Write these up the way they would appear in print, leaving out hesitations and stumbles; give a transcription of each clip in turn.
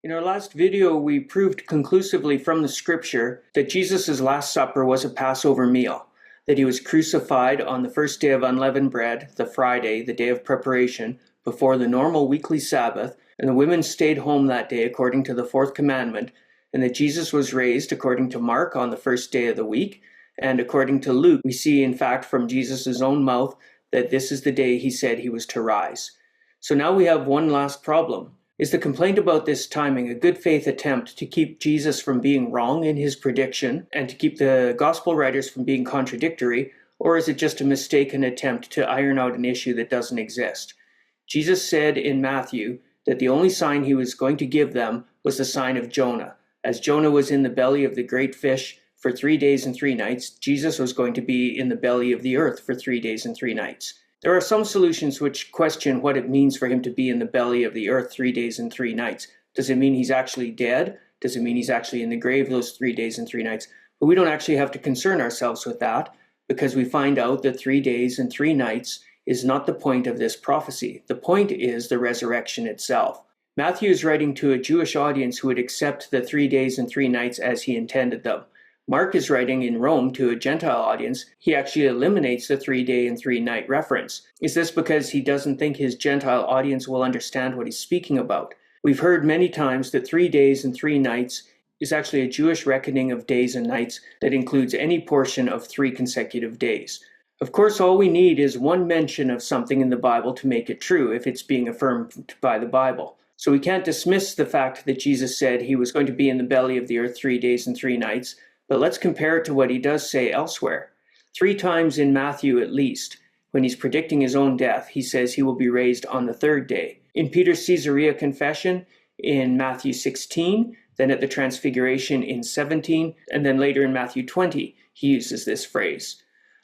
In our last video, we proved conclusively from the scripture that Jesus' Last Supper was a Passover meal, that he was crucified on the first day of unleavened bread, the Friday, the day of preparation, before the normal weekly Sabbath, and the women stayed home that day according to the fourth commandment, and that Jesus was raised according to Mark on the first day of the week, and according to Luke, we see in fact from Jesus' own mouth that this is the day he said he was to rise. So now we have one last problem. Is the complaint about this timing a good faith attempt to keep Jesus from being wrong in his prediction and to keep the gospel writers from being contradictory, or is it just a mistaken attempt to iron out an issue that doesn't exist? Jesus said in Matthew that the only sign he was going to give them was the sign of Jonah. As Jonah was in the belly of the great fish for 3 days and 3 nights, Jesus was going to be in the belly of the earth for 3 days and 3 nights. There are some solutions which question what it means for him to be in the belly of the earth 3 days and 3 nights. Does it mean he's actually dead? Does it mean he's actually in the grave those 3 days and 3 nights? But we don't actually have to concern ourselves with that, because we find out that 3 days and 3 nights is not the point of this prophecy. The point is the resurrection itself. Matthew is writing to a Jewish audience who would accept the 3 days and 3 nights as he intended them. Mark is writing in Rome to a Gentile audience. He actually eliminates the 3-day and 3-night reference. Is this because he doesn't think his Gentile audience will understand what he's speaking about? We've heard many times that 3 days and 3 nights is actually a Jewish reckoning of days and nights that includes any portion of 3 consecutive days. Of course, all we need is one mention of something in the Bible to make it true if it's being affirmed by the Bible. So we can't dismiss the fact that Jesus said he was going to be in the belly of the earth 3 days and 3 nights, but let's compare it to what he does say elsewhere. 3 times in Matthew at least, when he's predicting his own death, he says he will be raised on the 3rd day. In Peter's Caesarea confession in Matthew 16, then at the Transfiguration in 17, and then later in Matthew 20, he uses this phrase.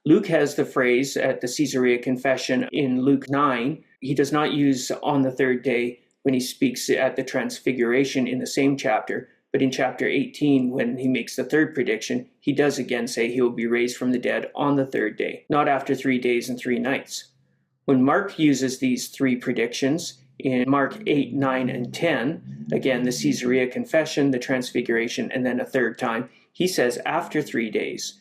Luke has the phrase at the Caesarea confession in Luke 9. He does not use on the 3rd day when he speaks at the Transfiguration in the same chapter, but in chapter 18, when he makes the 3rd prediction, he does again say he will be raised from the dead on the 3rd day, not after 3 days and 3 nights. When Mark uses these 3 predictions, in Mark 8, 9, and 10, again, the Caesarea confession, the Transfiguration, and then a 3rd time, he says after 3 days.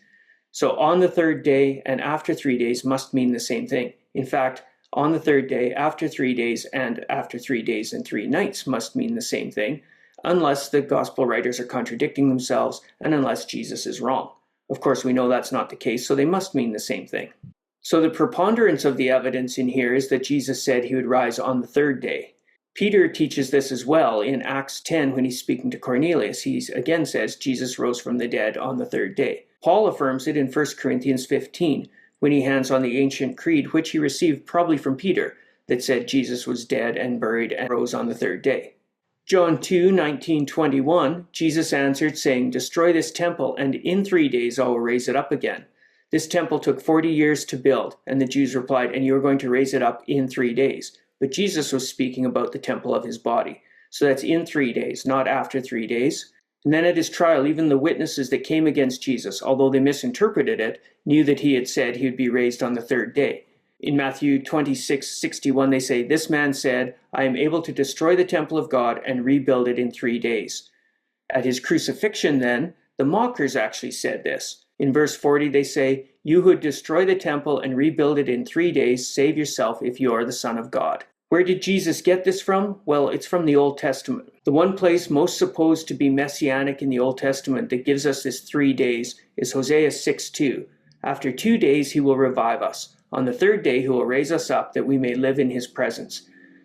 So on the 3rd day and after 3 days must mean the same thing. In fact, on the 3rd day, after 3 days, and after 3 days and 3 nights must mean the same thing, unless the gospel writers are contradicting themselves and unless Jesus is wrong. Of course, we know that's not the case, so they must mean the same thing. So the preponderance of the evidence in here is that Jesus said he would rise on the 3rd day. Peter teaches this as well in Acts 10 when he's speaking to Cornelius. He again says Jesus rose from the dead on the 3rd day. Paul affirms it in 1 Corinthians 15 when he hands on the ancient creed, which he received probably from Peter, that said Jesus was dead and buried and rose on the 3rd day. John 2, 19, 21, Jesus answered, saying, "Destroy this temple, and in 3 days I will raise it up again." This temple took 40 years to build, and the Jews replied, "And you are going to raise it up in 3 days." But Jesus was speaking about the temple of his body. So that's in 3 days, not after 3 days. And then at his trial, even the witnesses that came against Jesus, although they misinterpreted it, knew that he had said he would be raised on the 3rd day. In Matthew 26:61, they say, "This man said, I am able to destroy the temple of God and rebuild it in 3 days. At his crucifixion then, the mockers actually said this. In verse 40, they say, "You who destroy the temple and rebuild it in 3 days, save yourself if you are the Son of God." Where did Jesus get this from? Well, it's from the Old Testament. The one place most supposed to be messianic in the Old Testament that gives us this 3 days is Hosea 6:2. "After 2 days he will revive us. On the 3rd day he will raise us up that we may live in his presence."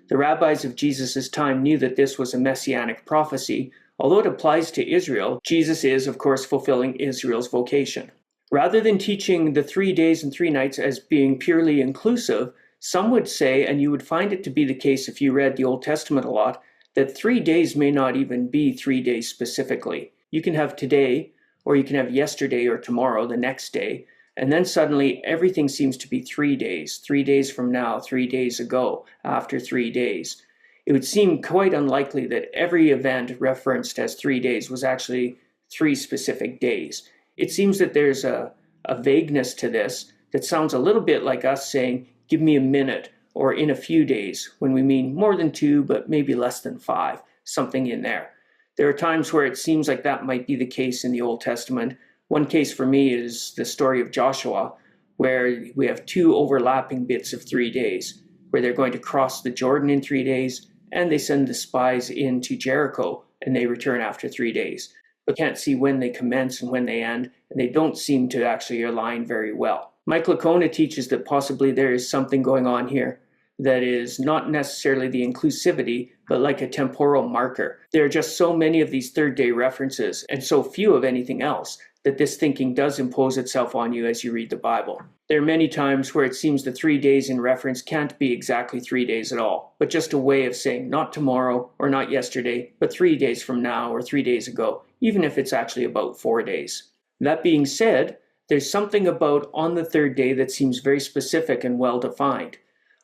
The rabbis of Jesus' time knew that this was a messianic prophecy. Although it applies to Israel, Jesus is, of course, fulfilling Israel's vocation. Rather than teaching the 3 days and 3 nights as being purely inclusive, some would say, and you would find it to be the case if you read the Old Testament a lot, that 3 days may not even be 3 days specifically. You can have today, or you can have yesterday or tomorrow, the next day, and then suddenly everything seems to be 3 days. 3 days from now, 3 days ago, after 3 days. It would seem quite unlikely that every event referenced as 3 days was actually 3 specific days. It seems that there's a vagueness to this that sounds a little bit like us saying, "Give me a minute," or "in a few days," when we mean more than 2, but maybe less than 5, something in there. There are times where it seems like that might be the case in the Old Testament. One case for me is the story of Joshua, where we have two overlapping bits of 3 days, where they're going to cross the Jordan in 3 days, and they send the spies into Jericho, and they return after 3 days. But can't see when they commence and when they end, and they don't seem to actually align very well. Mike Licona teaches that possibly there is something going on here that is not necessarily the inclusivity, but like a temporal marker. There are just so many of these third-day references, and so few of anything else, that this thinking does impose itself on you as you read the Bible. There are many times where it seems the 3 days in reference can't be exactly 3 days at all, but just a way of saying not tomorrow or not yesterday, but 3 days from now or 3 days ago, even if it's actually about 4 days. That being said, there's something about on the third day that seems very specific and well defined.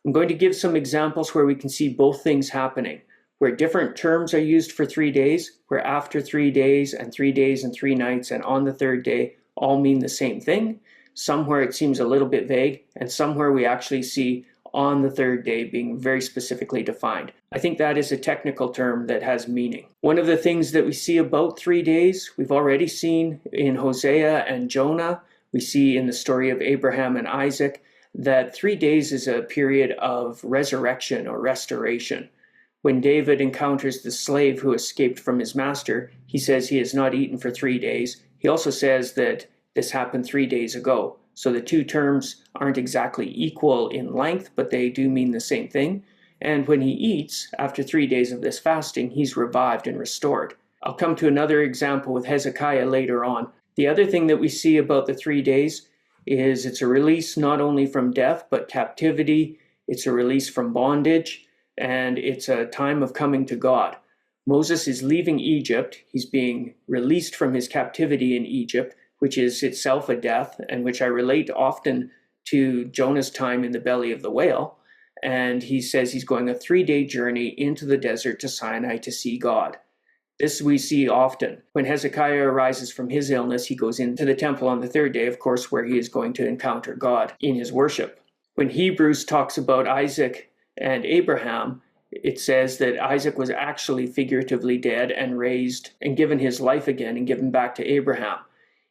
I'm going to give some examples where we can see both things happening, where different terms are used for 3 days, where after 3 days and 3 days and 3 nights and on the third day all mean the same thing, somewhere it seems a little bit vague, and somewhere we actually see on the third day being very specifically defined. I think that is a technical term that has meaning. One of the things that we see about 3 days, we've already seen in Hosea and Jonah, we see in the story of Abraham and Isaac, that 3 days is a period of resurrection or restoration. When David encounters the slave who escaped from his master, he says he has not eaten for 3 days. He also says that this happened 3 days ago. So the two terms aren't exactly equal in length, but they do mean the same thing. And when he eats, after 3 days of this fasting, he's revived and restored. I'll come to another example with Hezekiah later on. The other thing that we see about the 3 days is it's a release not only from death, but captivity. It's a release from bondage, and it's a time of coming to God. Moses is leaving Egypt. He's being released from his captivity in Egypt, which is itself a death, and which I relate often to Jonah's time in the belly of the whale. And he says he's going a 3-day journey into the desert to Sinai to see God. This we see often. When Hezekiah arises from his illness, he goes into the temple on the third day, of course, where he is going to encounter God in his worship. When Hebrews talks about Isaac and Abraham, it says that Isaac was actually figuratively dead and raised and given his life again and given back to Abraham.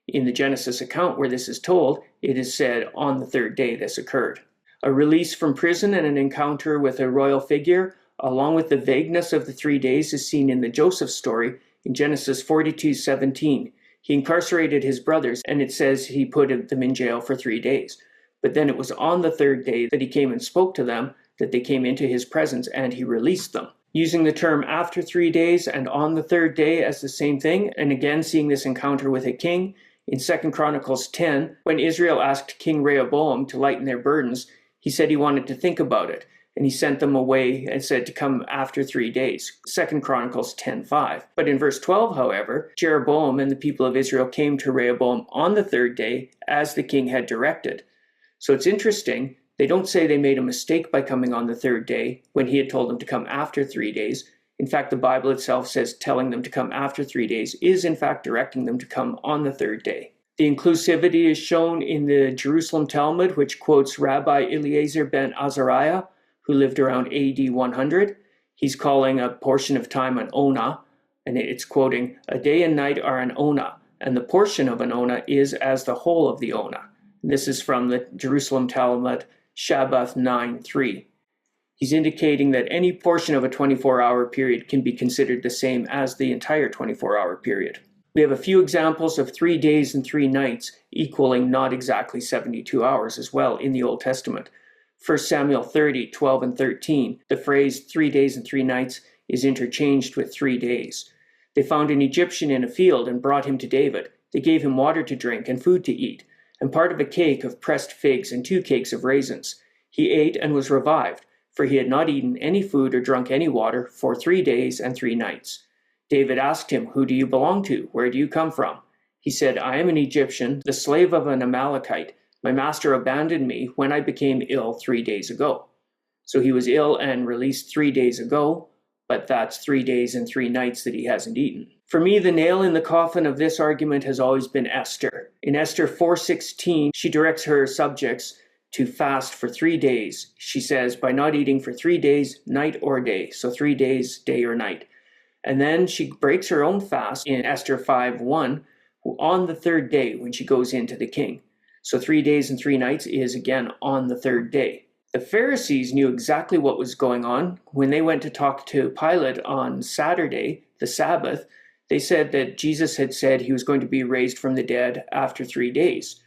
In the Genesis account where this is told, it is said on the third day this occurred. A release from prison and an encounter with a royal figure, along with the vagueness of the 3 days, is seen in the Joseph story in Genesis 42:17. He incarcerated his brothers, and it says he put them in jail for 3 days. But then it was on the third day that he came and spoke to them, that they came into his presence, and he released them. Using the term after 3 days and on the third day as the same thing, and again seeing this encounter with a king, in 2 Chronicles 10, when Israel asked King Rehoboam to lighten their burdens, he said he wanted to think about it. And he sent them away and said to come after 3 days. 2 Chronicles 10:5. But in verse 12, however, Jeroboam and the people of Israel came to Rehoboam on the third day as the king had directed. So it's interesting. They don't say they made a mistake by coming on the third day when he had told them to come after 3 days. In fact, the Bible itself says telling them to come after 3 days is in fact directing them to come on the third day. The inclusivity is shown in the Jerusalem Talmud, which quotes Rabbi Eliezer ben Azariah, who lived around AD 100. He's calling a portion of time an ona, and it's quoting, "A day and night are an ona, and the portion of an ona is as the whole of the ona." This is from the Jerusalem Talmud, Shabbath 9:3. He's indicating that any portion of a 24-hour period can be considered the same as the entire 24-hour period. We have a few examples of 3 days and 3 nights equaling not exactly 72 hours as well in the Old Testament. 1 Samuel 30:12 and 13, the phrase 3 days and 3 nights is interchanged with 3 days. They found an Egyptian in a field and brought him to David. They gave him water to drink and food to eat, and part of a cake of pressed figs and 2 cakes of raisins. He ate and was revived, for he had not eaten any food or drunk any water for 3 days and 3 nights. David asked him, "Who do you belong to? Where do you come from?" He said, "I am an Egyptian, the slave of an Amalekite. My master abandoned me when I became ill 3 days ago." So he was ill and released 3 days ago, but that's 3 days and 3 nights that he hasn't eaten. For me, the nail in the coffin of this argument has always been Esther. In Esther 4:16, she directs her subjects to fast for 3 days. She says, by not eating for 3 days, night or day. So 3 days, day or night. And then she breaks her own fast in Esther 5:1 on the third day when she goes into the king. So 3 days and 3 nights is again on the third day. The Pharisees knew exactly what was going on. When they went to talk to Pilate on Saturday, the Sabbath, they said that Jesus had said he was going to be raised from the dead after 3 days.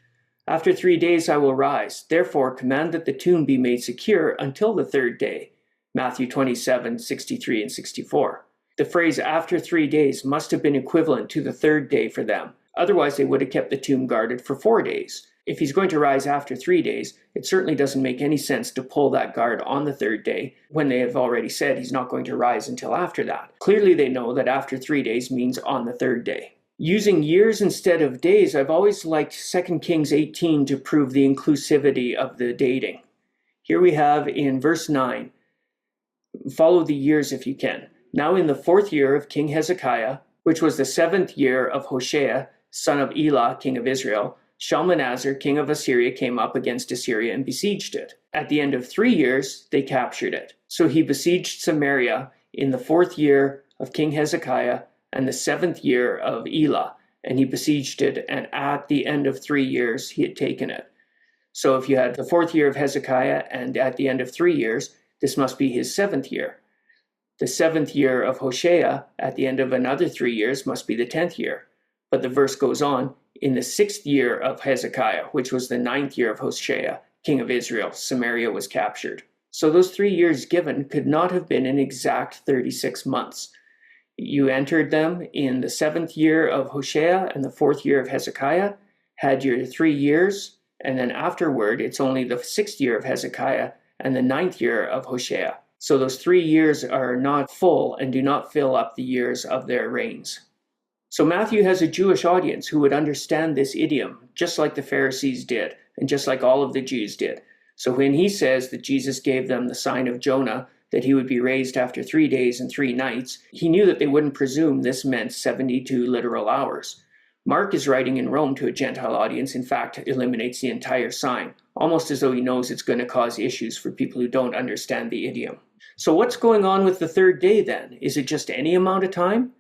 After 3 days I will rise. Therefore command that the tomb be made secure until the third day. Matthew 27:63 and 64. The phrase after 3 days must have been equivalent to the third day for them. Otherwise, they would have kept the tomb guarded for 4 days. If he's going to rise after 3 days, it certainly doesn't make any sense to pull that guard on the third day when they have already said he's not going to rise until after that. Clearly, they know that after 3 days means on the third day. Using years instead of days, I've always liked 2 Kings 18 to prove the inclusivity of the dating. Here we have in verse 9, follow the years if you can. Now in the 4th year of King Hezekiah, which was the 7th year of Hosea, son of Elah, king of Israel, Shalmaneser, king of Assyria, came up against Assyria and besieged it. At the end of 3 years, they captured it. So he besieged Samaria in the 4th year of King Hezekiah and the 7th year of Elah, and he besieged it, and at the end of 3 years, he had taken it. So if you had the 4th year of Hezekiah, and at the end of 3 years, this must be his 7th year. The 7th year of Hosea, at the end of another 3 years, must be the 10th year. But the verse goes on, in the 6th year of Hezekiah, which was the 9th year of Hosea, king of Israel, Samaria was captured. So those 3 years given could not have been an exact 36 months. You entered them in the 7th year of Hosea and the 4th year of Hezekiah, had your 3 years, and then afterward, it's only the 6th year of Hezekiah and the 9th year of Hosea. So those 3 years are not full and do not fill up the years of their reigns. So Matthew has a Jewish audience who would understand this idiom, just like the Pharisees did, and just like all of the Jews did. So when he says that Jesus gave them the sign of Jonah, that he would be raised after 3 days and 3 nights, he knew that they wouldn't presume this meant 72 literal hours. Mark is writing in Rome to a Gentile audience, in fact, eliminates the entire sign, almost as though he knows it's going to cause issues for people who don't understand the idiom. So what's going on with the third day then? Is it just any amount of time?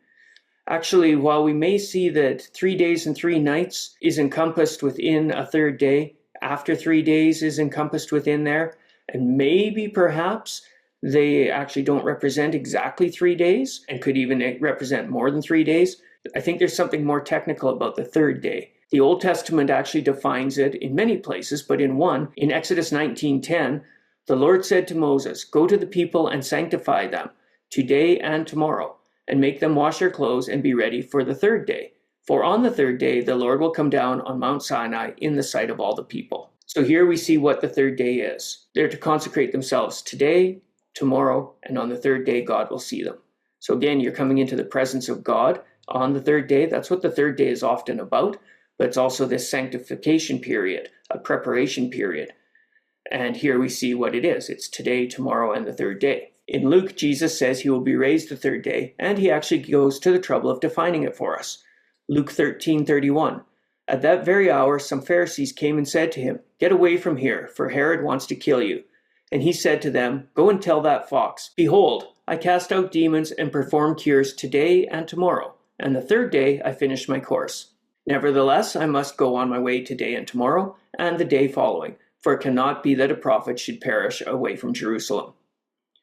Actually, while we may see that 3 days and 3 nights is encompassed within a third day, after 3 days is encompassed within there, and maybe perhaps they actually don't represent exactly 3 days and could even represent more than 3 days, I think there's something more technical about the third day. The Old Testament actually defines it in many places, but in one, in Exodus 19:10, the Lord said to Moses, "Go to the people and sanctify them today and tomorrow, and make them wash their clothes and be ready for the third day. For on the third day, the Lord will come down on Mount Sinai in the sight of all the people." So here we see what the third day is. They're to consecrate themselves today, tomorrow, and on the third day, God will see them. So again, you're coming into the presence of God on the third day. That's what the third day is often about, but it's also this sanctification period, a preparation period. And here we see what it is. It's today, tomorrow, and the third day. In Luke, Jesus says he will be raised the third day, and he actually goes to the trouble of defining it for us. Luke 13:31. At that very hour, some Pharisees came and said to him, "Get away from here, for Herod wants to kill you." And he said to them, "Go and tell that fox, behold, I cast out demons and perform cures today and tomorrow, and the third day I finish my course. Nevertheless, I must go on my way today and tomorrow, and the day following, for it cannot be that a prophet should perish away from Jerusalem."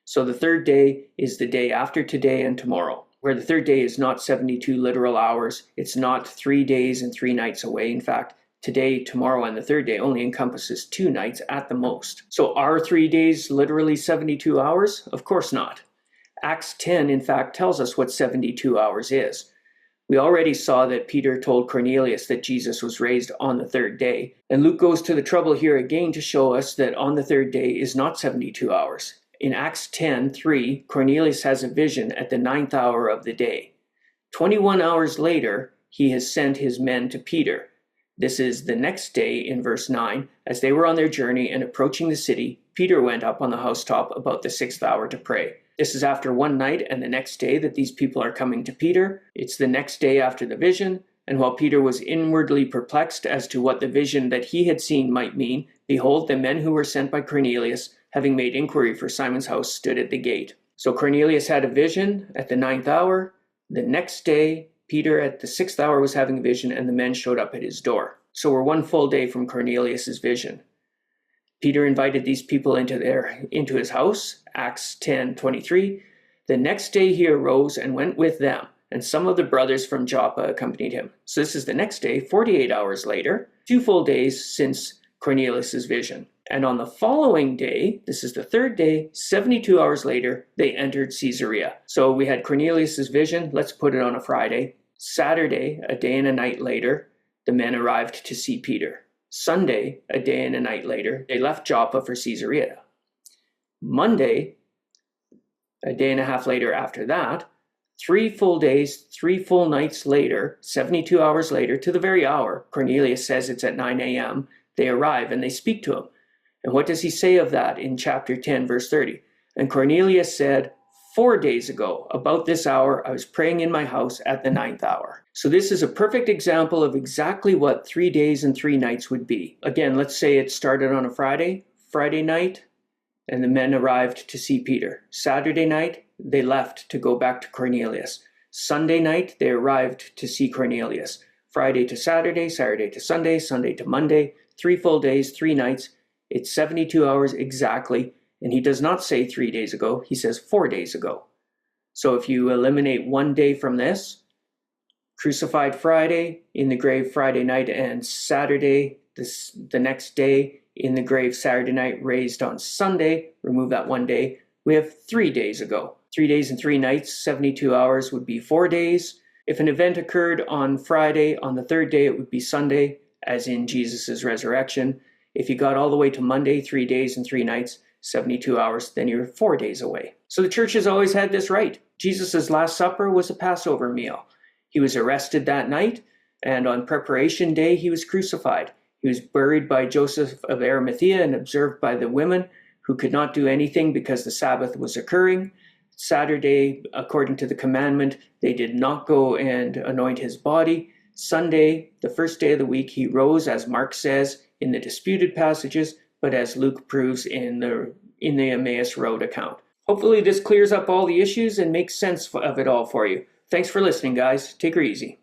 So the third day is the day after today and tomorrow, where the third day is not 72 literal hours. It's not 3 days and 3 nights away. In fact, today, tomorrow, and the third day only encompasses 2 nights at the most. So are 3 days literally 72 hours? Of course not. Acts 10, in fact, tells us what 72 hours is. We already saw that Peter told Cornelius that Jesus was raised on the third day. And Luke goes to the trouble here again to show us that on the third day is not 72 hours. In Acts 10:3, Cornelius has a vision at the 9th hour of the day. 21 hours later, he has sent his men to Peter. This is the next day in verse 9. As they were on their journey and approaching the city, Peter went up on the housetop about the 6th hour to pray. This is after one night and the next day that these people are coming to Peter. It's the next day after the vision. And while Peter was inwardly perplexed as to what the vision that he had seen might mean, behold, the men who were sent by Cornelius, having made inquiry for Simon's house, stood at the gate. So Cornelius had a vision at the 9th hour. The next day, Peter at the 6th hour was having a vision, and the men showed up at his door. So we're one full day from Cornelius's vision. Peter invited these people into his house, Acts 10:23. The next day he arose and went with them, and some of the brothers from Joppa accompanied him. So this is the next day, 48 hours later, 2 full days since Cornelius's vision. And on the following day, this is the 3rd day, 72 hours later, they entered Caesarea. So we had Cornelius's vision. Let's put it on a Friday. Saturday, a day and a night later, the men arrived to see Peter. Sunday, a day and a night later, they left Joppa for Caesarea. Monday, a day and a half later after that, 3 full days, 3 full nights later, 72 hours later, to the very hour, Cornelius says it's at 9 a.m., they arrive and they speak to him. And what does he say of that in chapter 10, verse 30? And Cornelius said, 4 days ago, about this hour, I was praying in my house at the 9th hour. So this is a perfect example of exactly what 3 days and 3 nights would be. Again, let's say it started on a Friday night, and the men arrived to see Peter. Saturday night, they left to go back to Cornelius. Sunday night, they arrived to see Cornelius. Friday to Saturday, Saturday to Sunday, Sunday to Monday, 3 full days, 3 nights. It's 72 hours exactly. And he does not say 3 days ago, he says 4 days ago. So if you eliminate 1 day from this, crucified Friday, in the grave Friday night, and Saturday, the next day, in the grave Saturday night, raised on Sunday, remove that 1 day, we have 3 days ago. 3 days and 3 nights, 72 hours would be 4 days. If an event occurred on Friday, on the 3rd day, it would be Sunday, as in Jesus' resurrection. If you got all the way to Monday, 3 days and 3 nights, 72 hours, then you're 4 days away. So the church has always had this right. Jesus' Last Supper was a Passover meal. He was arrested that night, and on preparation day, he was crucified. He was buried by Joseph of Arimathea and observed by the women who could not do anything because the Sabbath was occurring. Saturday, according to the commandment, they did not go and anoint his body. Sunday, the first day of the week, he rose, as Mark says in the disputed passages, but as Luke proves in the Emmaus Road account. Hopefully this clears up all the issues and makes sense of it all for you. Thanks for listening, guys. Take her easy.